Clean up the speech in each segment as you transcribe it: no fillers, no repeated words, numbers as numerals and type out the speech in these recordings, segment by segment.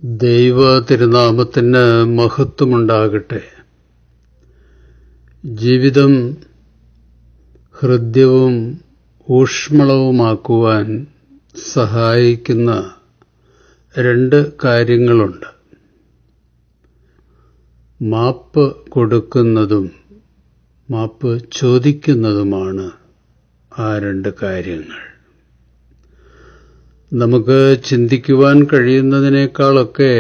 ദൈവ തിരുനാമത്തിന് മഹത്വമുണ്ടാകട്ടെ. ജീവിതം ഹൃദ്യവും ഊഷ്മളവുമാക്കുവാൻ സഹായിക്കുന്ന രണ്ട് കാര്യങ്ങളുണ്ട്. മാപ്പ് കൊടുക്കുന്നതും മാപ്പ് ചോദിക്കുന്നതുമാണ് ആ രണ്ട് കാര്യങ്ങൾ. നമുക്ക് ചിന്തിക്കുവാൻ കഴിയുന്നതിനേക്കാളൊക്കെ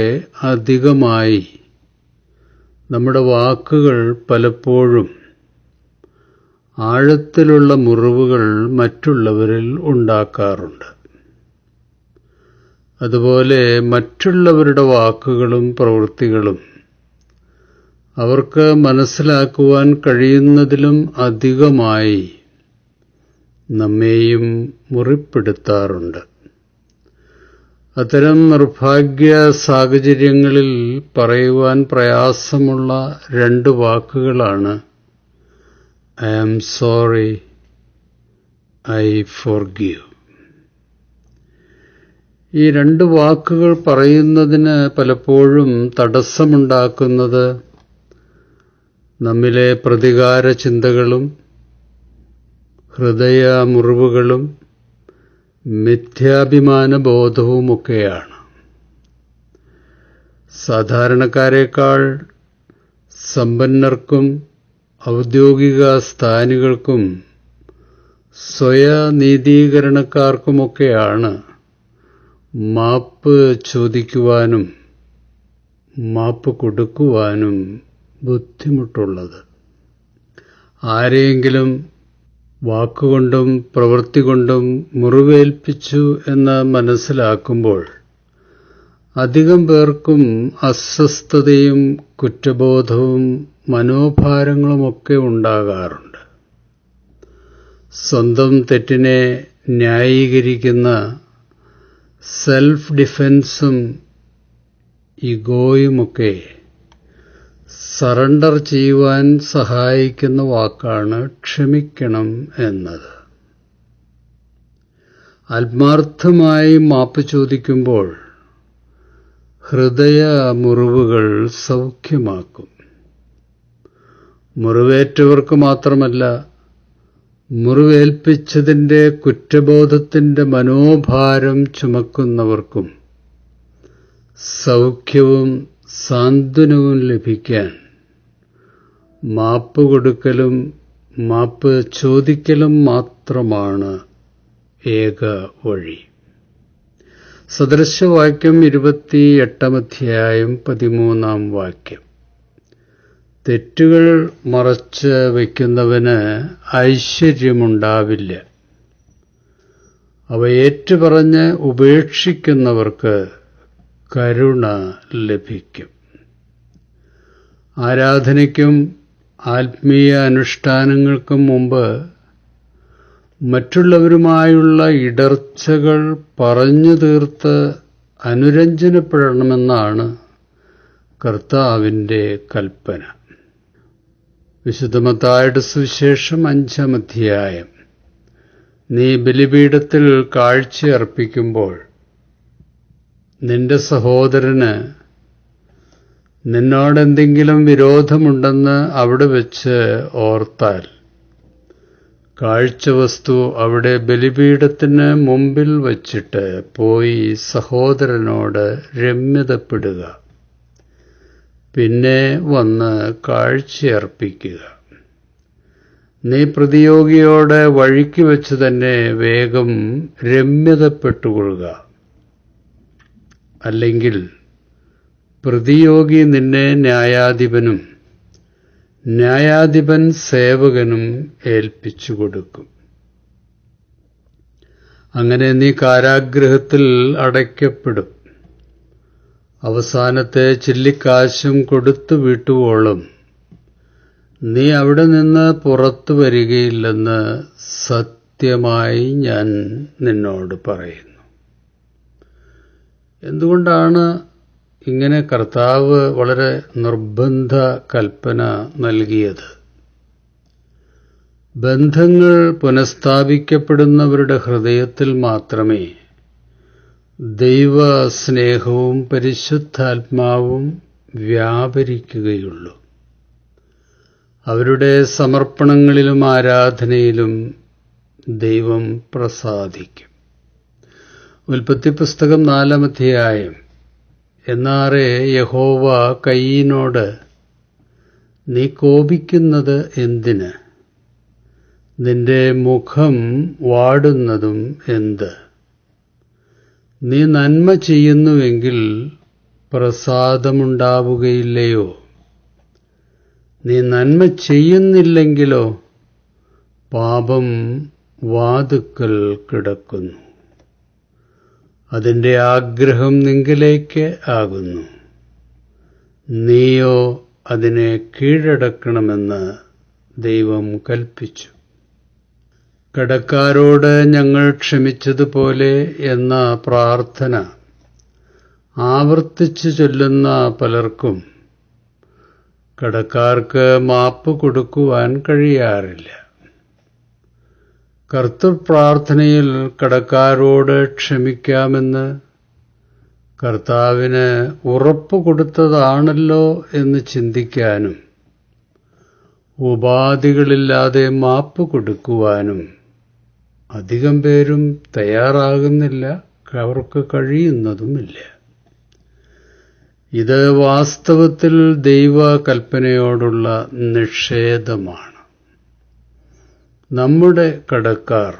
അധികമായി നമ്മുടെ വാക്കുകൾ പലപ്പോഴും ആഴത്തിലുള്ള മുറിവുകൾ മറ്റുള്ളവരിൽ ഉണ്ടാക്കാറുണ്ട്. അതുപോലെ മറ്റുള്ളവരുടെ വാക്കുകളും പ്രവൃത്തികളും അവർക്ക് മനസ്സിലാക്കുവാൻ കഴിയുന്നതിലും അധികമായി നമ്മെയും മുറിപ്പെടുത്താറുണ്ട്. അത്തരം നിർഭാഗ്യ സാഹചര്യങ്ങളിൽ പറയുവാൻ പ്രയാസമുള്ള രണ്ട് വാക്കുകളാണ് I am sorry, I forgive. ഈ രണ്ട് വാക്കുകൾ പറയുന്നതിന് പലപ്പോഴും തടസ്സമുണ്ടാക്കുന്നത് നമ്മിലെ പ്രതികാര ചിന്തകളും ഹൃദയ മുറിവുകളും മിഥ്യാഭിമാന ബോധവുമൊക്കെയാണ്. സാധാരണക്കാരേക്കാൾ സമ്പന്നർക്കും ഔദ്യോഗിക സ്ഥാനികൾക്കും സ്വയനീതീകരണക്കാർക്കുമൊക്കെയാണ് മാപ്പ് ചോദിക്കുവാനും മാപ്പ് കൊടുക്കുവാനും ബുദ്ധിമുട്ടുള്ളത്. ആരെയെങ്കിലും വാക്കുകൊണ്ടും പ്രവൃത്തി കൊണ്ടും മുറിവേൽപ്പിച്ചു എന്ന് മനസ്സിലാക്കുമ്പോൾ അധികം പേർക്കും അസ്വസ്ഥതയും കുറ്റബോധവും മനോഭാരങ്ങളുമൊക്കെ ഉണ്ടാകാറുണ്ട്. സ്വന്തം തെറ്റിനെ ന്യായീകരിക്കുന്ന സെൽഫ് ഡിഫെൻസും ഈഗോയുമൊക്കെ സറണ്ടർ ചെയ്യുവാൻ സഹായിക്കുന്ന വാക്കാണ് ക്ഷമിക്കണം എന്നത്. ആത്മാർത്ഥമായി മാപ്പ് ചോദിക്കുമ്പോൾ ഹൃദയ മുറിവുകൾ സൗഖ്യമാക്കും. മുറിവേറ്റവർക്ക് മാത്രമല്ല, മുറിവേൽപ്പിച്ചതിൻ്റെ കുറ്റബോധത്തിൻ്റെ മനോഭാരം ചുമക്കുന്നവർക്കും സൗഖ്യവും സാന്ത്വനവും ലഭിക്കാൻ മാപ്പ് കൊടുക്കലും മാപ്പ് ചോദിക്കലും മാത്രമാണ് ഏക വഴി. സദൃശവാക്യം 28 13 തെറ്റുകൾ മറച്ച് വയ്ക്കുന്നവന് ഐശ്വര്യമുണ്ടാവില്ല. അവ ഏറ്റുപറഞ്ഞ് ഉപേക്ഷിക്കുന്നവർക്ക് കരുണ ലഭിക്കും. ആരാധനയ്ക്കും ആത്മീയ അനുഷ്ഠാനങ്ങൾക്കും മുമ്പ് മറ്റുള്ളവരുമായുള്ള ഇടർച്ചകൾ പറഞ്ഞു തീർത്ത് അനുരഞ്ജനപ്പെടണമെന്നാണ് കർത്താവിൻ്റെ കൽപ്പന. വിശുദ്ധ മത്തായിയുടെ സുവിശേഷം 5 നീ ബലിപീഠത്തിൽ കാഴ്ചയർപ്പിക്കുമ്പോൾ നിന്റെ സഹോദരന് നിന്നോടെന്തെങ്കിലും വിരോധമുണ്ടെന്ന് അവിടെ വെച്ച് ഓർത്താൽ കാഴ്ചവസ്തു അവിടെ ബലിപീഠത്തിന് മുമ്പിൽ വച്ചിട്ട് പോയി സഹോദരനോട് രമ്യതപ്പെടുക. പിന്നെ വന്ന് കാഴ്ചയർപ്പിക്കുക. നീ പ്രതിയോഗിയോട് വഴിക്ക് വെച്ച് തന്നെ വേഗം രമ്യതപ്പെട്ടുകൊള്ളുക. അല്ലെങ്കിൽ പ്രതിയോഗി നിന്നെ ന്യായാധിപനും ന്യായാധിപൻ സേവകനും ഏൽപ്പിച്ചു കൊടുക്കും. അങ്ങനെ നീ കാരാഗൃഹത്തിൽ അടയ്ക്കപ്പെടും. അവസാനത്തെ ചില്ലിക്കാശും കൊടുത്തു വീട്ടുവോളം നീ അവിടെ നിന്ന് പുറത്തു വരികയില്ലെന്ന് സത്യമായി ഞാൻ നിന്നോട് പറയുന്നു. എന്തുകൊണ്ടാണ് ഇങ്ങനെ കർത്താവ് വളരെ നിർബന്ധ കൽപ്പന നൽകിയത്? ബന്ധങ്ങൾ പുനഃസ്ഥാപിക്കപ്പെടുന്നവരുടെ ഹൃദയത്തിൽ മാത്രമേ ദൈവസ്നേഹവും പരിശുദ്ധാത്മാവും വ്യാപരിക്കുകയുള്ളൂ. അവരുടെ സമർപ്പണങ്ങളിലും ആരാധനയിലും ദൈവം പ്രസാദിക്കും. ഉൽപ്പത്തി പുസ്തകം 4-ാം അധ്യായം. എന്നാറെ യഹോവ കയീനോട്, നീ കോപിക്കുന്നത് എന്തിന്? നിന്റെ മുഖം വാടുന്നതും എന്ത്? നീ നന്മ ചെയ്യുന്നുവെങ്കിൽ പ്രസാദമുണ്ടാവുകയില്ലയോ? നീ നന്മ ചെയ്യുന്നില്ലെങ്കിലോ പാപം വാതുക്കൽ കിടക്കുന്നു. അതിന്റെ ആഗ്രഹം നിങ്കലേക്ക് ആകുന്നു. നീയോ അതിനെ കീഴടക്കണമെന്ന് ദൈവം കൽപ്പിച്ചു. കടക്കാരോട് ഞങ്ങൾ ക്ഷമിച്ചതുപോലെ എന്ന പ്രാർത്ഥന ആവർത്തിച്ചു ചൊല്ലുന്ന പലർക്കും കടക്കാർക്ക് മാപ്പ് കൊടുക്കുവാൻ കഴിയാറില്ല. കർത്തൃപ്രാർത്ഥനയിൽ കടക്കാരോട് ക്ഷമിക്കാമെന്ന് കർത്താവിന് ഉറപ്പ് കൊടുത്തതാണല്ലോ എന്ന് ചിന്തിക്കാനും ഉപാധികളില്ലാതെ മാപ്പ് കൊടുക്കുവാനും അധികം പേരും തയ്യാറാകുന്നില്ല, അവർക്ക് കഴിയുന്നതുമില്ല. ഇത് വാസ്തവത്തിൽ ദൈവകൽപ്പനയോടുള്ള നിഷേധമാണ്. നമ്മുടെ കടക്കാർ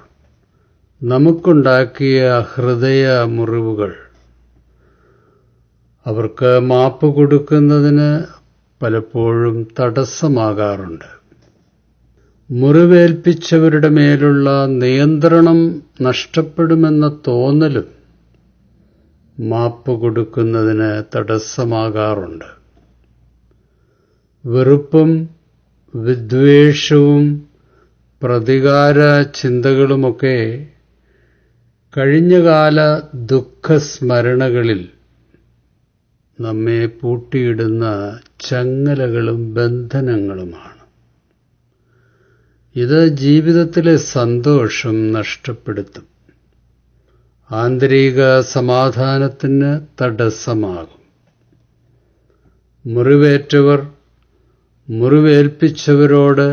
നമുക്കുണ്ടാക്കിയ ഹൃദയ മുറിവുകൾ അവർക്ക് മാപ്പ് കൊടുക്കുന്നതിന് പലപ്പോഴും തടസ്സമാകാറുണ്ട്. മുറിവേൽപ്പിച്ചവരുടെ മേലുള്ള നിയന്ത്രണം നഷ്ടപ്പെടുമെന്ന തോന്നലും മാപ്പ് കൊടുക്കുന്നതിന് തടസ്സമാകാറുണ്ട്. വെറുപ്പും വിദ്വേഷവും പ്രതികാര ചിന്തകളുമൊക്കെ കഴിഞ്ഞകാല ദുഃഖസ്മരണകളിൽ നമ്മെ പൂട്ടിയിടുന്ന ചങ്ങലകളും ബന്ധനങ്ങളുമാണ്. ഇത് ജീവിതത്തിലെ സന്തോഷം നഷ്ടപ്പെടുത്തും, ആന്തരിക സമാധാനത്തിന് തടസ്സമാകും. മുറിവേറ്റവർ മുറിവേൽപ്പിച്ചവരോട്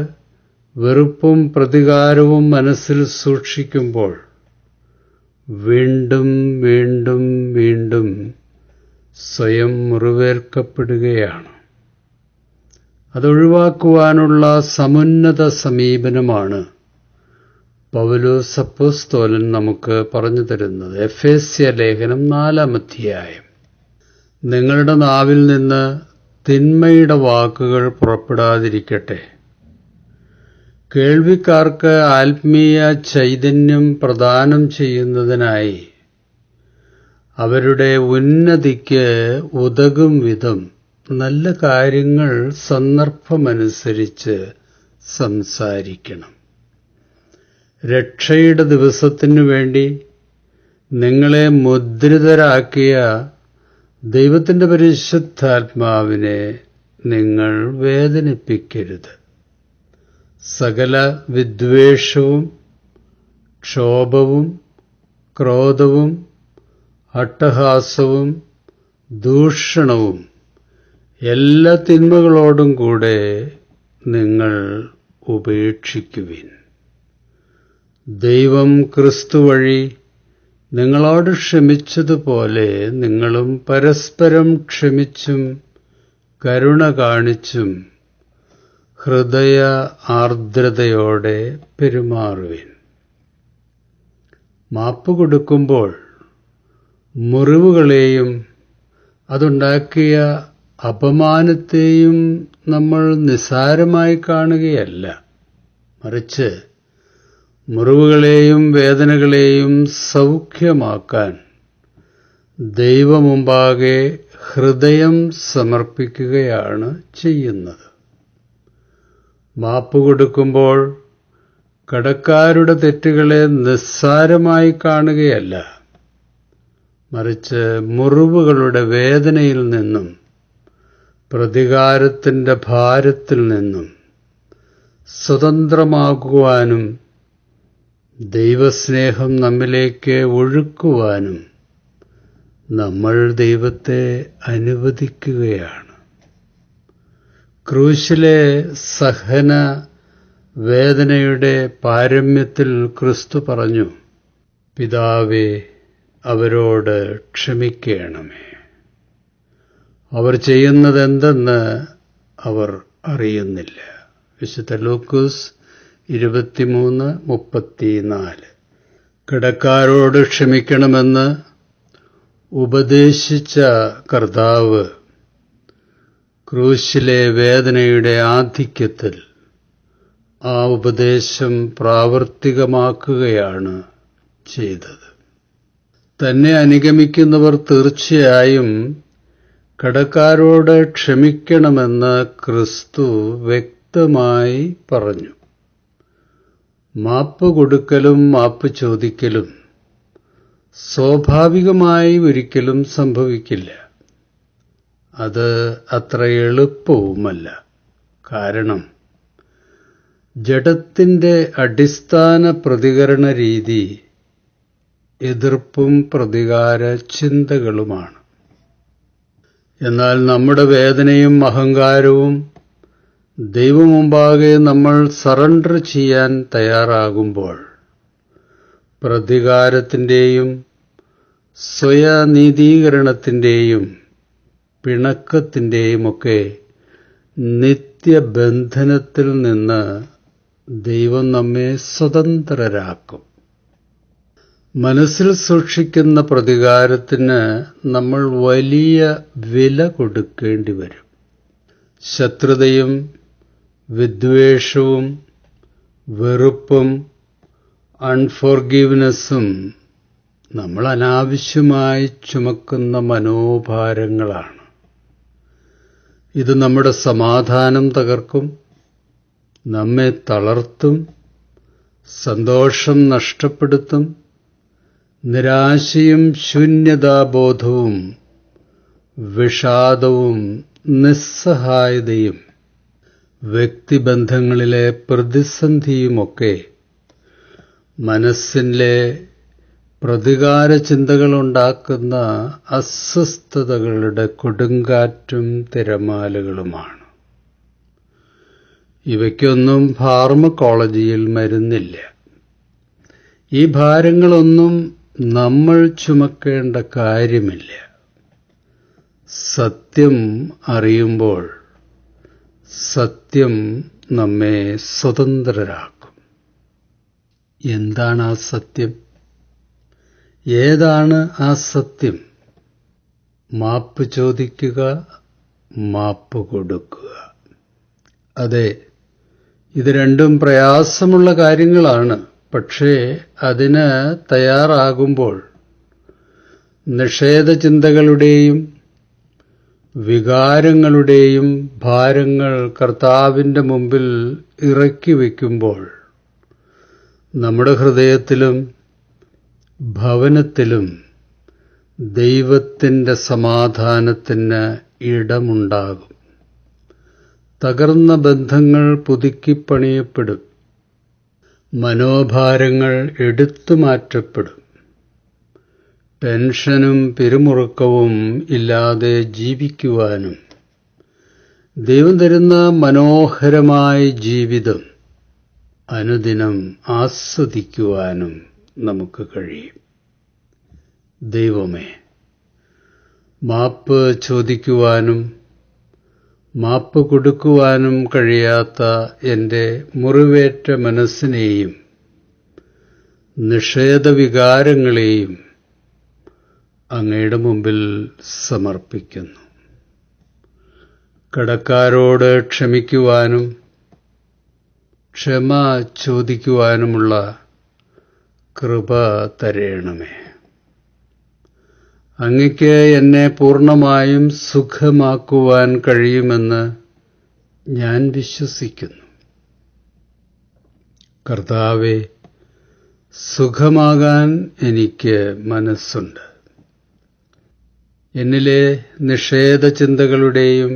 വെറുപ്പും പ്രതികാരവും മനസ്സിൽ സൂക്ഷിക്കുമ്പോൾ വീണ്ടും വീണ്ടും വീണ്ടും സ്വയം മുറിവേൽക്കപ്പെടുകയാണ്. അതൊഴിവാക്കുവാനുള്ള സമുന്നത സമീപനമാണ് പൗലോസ് അപ്പോസ്തലൻ നമുക്ക് പറഞ്ഞു തരുന്നത്. എഫേസ്യ ലേഖനം 4-ാം അധ്യായം. നിങ്ങളുടെ നാവിൽ നിന്ന് തിന്മയുടെ വാക്കുകൾ പുറപ്പെടാതിരിക്കട്ടെ. കേൾവിക്കാർക്ക് ആത്മീയ ചൈതന്യം പ്രദാനം ചെയ്യുന്നതിനായി അവരുടെ ഉന്നതിക്ക് ഉതകും വിധം നല്ല കാര്യങ്ങൾ സന്ദർഭമനുസരിച്ച് സംസാരിക്കണം. രക്ഷയുടെ ദിവസത്തിനു വേണ്ടി നിങ്ങളെ മുദ്രിതരാക്കിയ ദൈവത്തിന്റെ പരിശുദ്ധാത്മാവിനെ നിങ്ങൾ വേദനിപ്പിക്കരുത്. സകല വിദ്വേഷവും ക്ഷോഭവും ക്രോധവും അട്ടഹാസവും ദൂഷണവും എല്ലാ തിന്മകളോടും കൂടെ നിങ്ങൾ ഉപേക്ഷിക്കുവിൻ. ദൈവം ക്രിസ്തു വഴി നിങ്ങളോട് ക്ഷമിച്ചതുപോലെ നിങ്ങളും പരസ്പരം ക്ഷമിച്ചും കരുണ കാണിച്ചും ഹൃദയ ആർദ്രതയോടെ പെരുമാറുവിൻ. മാപ്പ് കൊടുക്കുമ്പോൾ മുറിവുകളെയും അതുണ്ടാക്കിയ അപമാനത്തെയും നമ്മൾ നിസ്സാരമായി കാണുകയല്ല, മറിച്ച് മുറിവുകളെയും വേദനകളെയും സൗഖ്യമാക്കാൻ ദൈവമുമ്പാകെ ഹൃദയം സമർപ്പിക്കുകയാണ് ചെയ്യുന്നത്. മാപ്പ് കൊടുക്കുമ്പോൾ കടക്കാരുടെ തെറ്റുകളെ നിസ്സാരമായി കാണുകയല്ല, മറിച്ച് മുറിവുകളുടെ വേദനയിൽ നിന്നും പ്രതികാരത്തിന്റെ ഭാരത്തിൽ നിന്നും സ്വതന്ത്രമാകുവാനും ദൈവസ്നേഹം നമ്മിലേക്ക് ഒഴുക്കുവാനും നമ്മൾ ദൈവത്തെ അനുവദിക്കുകയാണ്. ക്രൂശിലെ സഹന വേദനയുടെ പാരമ്യത്തിൽ ക്രിസ്തു പറഞ്ഞു, പിതാവേ, അവരോട് ക്ഷമിക്കണമേ, അവർ ചെയ്യുന്നതെന്തെന്ന് അവർ അറിയുന്നില്ല. വിശുദ്ധ ലൂക്കോസ് 23:34. കിടക്കാരോട് ക്ഷമിക്കണമെന്ന് ഉപദേശിച്ച കർത്താവ് ക്രൂശിലെ വേദനയുടെ ആധിക്യത്തിൽ ആ ഉപദേശം പ്രാവർത്തികമാക്കുകയാണ് ചെയ്തത്. തന്നെ അനുഗമിക്കുന്നവർ തീർച്ചയായും കടക്കാരോട് ക്ഷമിക്കണമെന്ന് ക്രിസ്തു വ്യക്തമായി പറഞ്ഞു. മാപ്പ് കൊടുക്കലും മാപ്പ് ചോദിക്കലും സ്വാഭാവികമായി ഒരിക്കലും സംഭവിക്കില്ല. അത് അത്ര എളുപ്പവുമല്ല. കാരണം ജഡത്തിന്റെ അടിസ്ഥാന പ്രതികരണ രീതി എതിർപ്പും പ്രതികാര ചിന്തകളുമാണ്. എന്നാൽ നമ്മുടെ വേദനയും അഹങ്കാരവും ദൈവമുമ്പാകെ നമ്മൾ സറണ്ടർ ചെയ്യാൻ തയ്യാറാകുമ്പോൾ പ്രതികാരത്തിൻ്റെയും സ്വയനീതീകരണത്തിൻ്റെയും പിണക്കത്തിൻ്റെയുമൊക്കെ നിത്യബന്ധനത്തിൽ നിന്ന് ദൈവം നമ്മെ സ്വതന്ത്രരാക്കും. മനസ്സിൽ സൂക്ഷിക്കുന്ന പ്രതികാരത്തിന് നമ്മൾ വലിയ വില കൊടുക്കേണ്ടി വരും. ശത്രുതയും വിദ്വേഷവും വെറുപ്പും അൺഫോർഗീവ്നെസ്സും നമ്മൾ അനാവശ്യമായി ചുമക്കുന്ന മനോഭാരങ്ങളാണ്. ഇത് നമ്മുടെ സമാധാനം തകർക്കും, നമ്മെ തളർത്തും, സന്തോഷം നഷ്ടപ്പെടുത്തും. നിരാശയും ശൂന്യതാബോധവും വിഷാദവും നിസ്സഹായതയും വ്യക്തിബന്ധങ്ങളിലെ പ്രതിസന്ധിയുമൊക്കെ മനസ്സിലെ പ്രതികാര ചിന്തകളുണ്ടാക്കുന്ന അസ്വസ്ഥതകളുടെ കൊടുങ്കാറ്റും തിരമാലകളുമാണ്. ഇവയ്ക്കൊന്നും ഫാർമക്കോളജിയിൽ മരുന്നില്ല. ഈ ഭാരങ്ങളൊന്നും നമ്മൾ ചുമക്കേണ്ട കാര്യമില്ല. സത്യം അറിയുമ്പോൾ സത്യം നമ്മെ സ്വതന്ത്രരാക്കും. എന്താണ് ആ സത്യം? ഏതാണ് ആ സത്യം? മാപ്പ് ചോദിക്കുക, മാപ്പ് കൊടുക്കുക. അതെ, ഇത് രണ്ടും പ്രയാസമുള്ള കാര്യങ്ങളാണ്. പക്ഷേ അതിന് തയ്യാറാകുമ്പോൾ നിഷേധചിന്തകളുടെയും വികാരങ്ങളുടെയും ഭാരങ്ങൾ കർത്താവിൻ്റെ മുമ്പിൽ ഇറക്കി വയ്ക്കുമ്പോൾ നമ്മുടെ ഹൃദയത്തിലും ഭവനത്തിലും ദൈവത്തിൻ്റെ സമാധാനത്തിന് ഇടമുണ്ടാകും. തകർന്ന ബന്ധങ്ങൾ പുതുക്കിപ്പണിയപ്പെടും. മനോഭാരങ്ങൾ എടുത്തു മാറ്റപ്പെടും. ടെൻഷനും പിരിമുറുക്കവും ഇല്ലാതെ ജീവിക്കുവാനും ദൈവം തരുന്ന മനോഹരമായ ജീവിതം അനുദിനം ആസ്വദിക്കുവാനും നമുക്ക് കഴിയും. ദൈവമേ, മാപ്പ് ചോദിക്കുവാനും മാപ്പ് കൊടുക്കുവാനും കഴിയാത്ത എൻ്റെ മുറിവേറ്റ മനസ്സിനെയും നിഷേധവികാരങ്ങളെയും അങ്ങയുടെ മുമ്പിൽ സമർപ്പിക്കുന്നു. കടക്കാരോട് ക്ഷമിക്കുവാനും ക്ഷമ ചോദിക്കുവാനുമുള്ള കൃപ തരേണമേ. അങ്ങയ്ക്ക് എന്നെ പൂർണ്ണമായും സുഖമാക്കുവാൻ കഴിയുമെന്ന് ഞാൻ വിശ്വസിക്കുന്നു. കർത്താവേ, സുഖമാകാൻ എനിക്ക് മനസ്സുണ്ട്. എന്നിലെ നിഷേധചിന്തകളുടെയും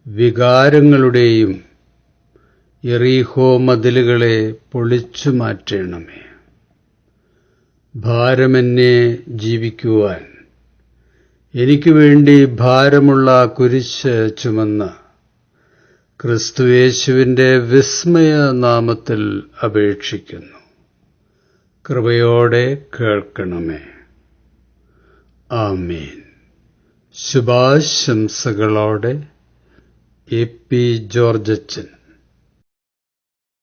വികാരങ്ങളുടെയും യെറീഹോ മതിലുകളെ പൊളിച്ചു മാറ്റണമേ. ഭാരമെന്നെ ജീവിക്കുവാൻ എനിക്ക് വേണ്ടി ഭാരമുള്ള കുരിശ് ചുമന്ന ക്രിസ്തുയേശുവിന്റെ വിസ്മയ നാമത്തിൽ അപേക്ഷിക്കുന്നു. കൃപയോടെ കേൾക്കണമേ. ആമേൻ. ശുഭാശംസകളോടെ എ പി ജോർജച്ചൻ.